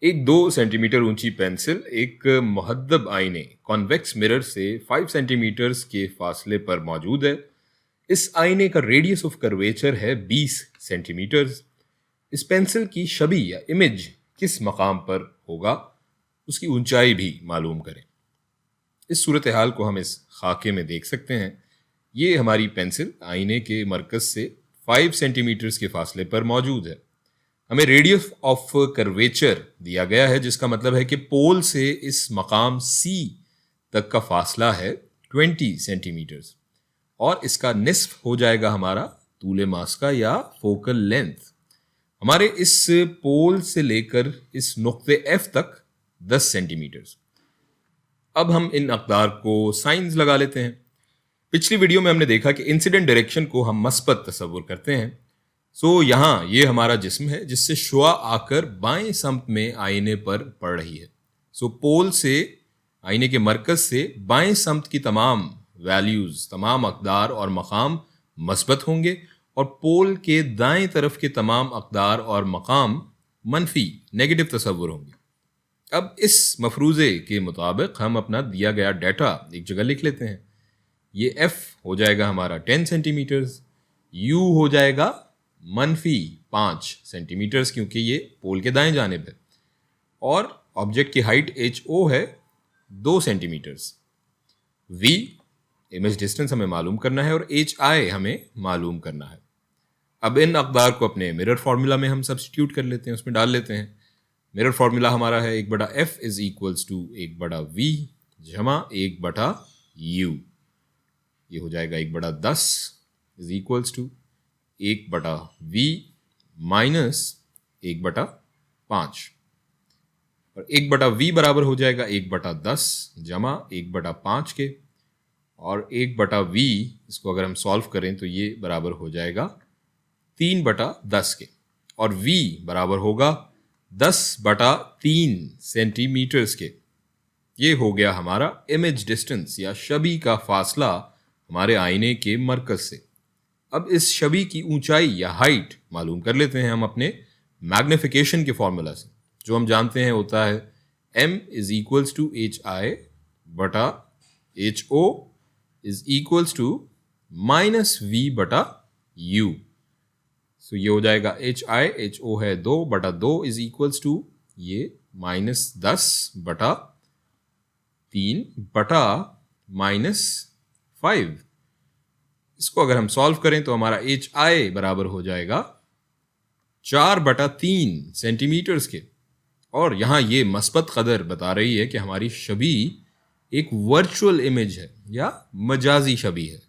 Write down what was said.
एक 2 सेंटीमीटर ऊंची पेंसिल एक मुहद्दब आईने कॉन्वेक्स मिरर से 5 सेंटीमीटर के फासले पर मौजूद है। इस आईने का रेडियस ऑफ कर्वेचर है 20 सेंटीमीटर। इस पेंसिल की छवि या इमेज किस मकाम पर होगा, उसकी ऊंचाई भी मालूम करें। इस सूरत हाल को हम इस खाके में देख सकते हैं। ये हमारी पेंसिल आईने के मरकज से 5 सेंटीमीटर के फासले पर मौजूद है। हमें रेडियस ऑफ कर्वेचर दिया गया है, जिसका मतलब है कि पोल से इस मकाम C तक का फासला है 20 सेंटीमीटर और इसका निस्फ हो जाएगा हमारा तूले मास्का या फोकल लेंथ। हमारे इस पोल से लेकर इस नुक्ते F तक 10 सेंटीमीटर। अब हम इन अक़दार को साइंस लगा लेते हैं। पिछली वीडियो में हमने देखा कि इंसिडेंट डायरेक्शन को हम मस्बत तस्वुर करते हैं। यहाँ ये हमारा जिस्म है जिससे शुआ आकर बाएं समत में आईने पर पड़ रही है। पोल से आईने के मरकज से बाएं समत की तमाम वैल्यूज, तमाम अक़दार और मकाम मस्बत होंगे और पोल के दाएं तरफ के तमाम अक़दार और मकाम मनफी नेगेटिव तस्वुर होंगे। अब इस मफरूज़े के मुताबिक हम अपना दिया गया डाटा एक जगह लिख लेते हैं। ये F हो जाएगा हमारा 10 सेंटीमीटर, U हो जाएगा -5 सेंटीमीटर क्योंकि ये पोल के दाएं जानिब है, और ऑब्जेक्ट की हाइट HO है 2 सेंटीमीटर। V इमेज डिस्टेंस हमें मालूम करना है और HI हमें मालूम करना है। अब इन अक़दार को अपने मिरर फार्मूला में हम सब्स्टिट्यूट कर लेते हैं, उसमें डाल लेते हैं। मिरर फार्मूला हमारा है 1/F is equals to 1/V जमा 1/U। ये हो जाएगा 1/10 is equals to 1/V minus 1/5 और 1/V बराबर हो जाएगा 1/10 जमा 1/5 के, और 1/V इसको अगर हम सॉल्व करें तो ये बराबर हो जाएगा 3/10 के, और V बराबर होगा 10/3 सेंटीमीटर के। ये हो गया हमारा इमेज डिस्टेंस या छवि का फासला हमारे आईने के मरकज से। अब इस छवि की ऊंचाई या हाइट मालूम कर लेते हैं हम अपने मैग्निफिकेशन के फॉर्मूला से, जो हम जानते हैं होता है M is equals to HI बटा HO is equals to -V/U। ये हो जाएगा HO है 2/2 इज इक्वल्स टू ये -10/3/-5। इसको अगर हम सॉल्व करें तो हमारा HI बराबर हो जाएगा 4/3 सेंटीमीटर के, और यहाँ ये मस्बत कदर बता रही है कि हमारी छवि एक वर्चुअल इमेज है या मजाजी छवि है।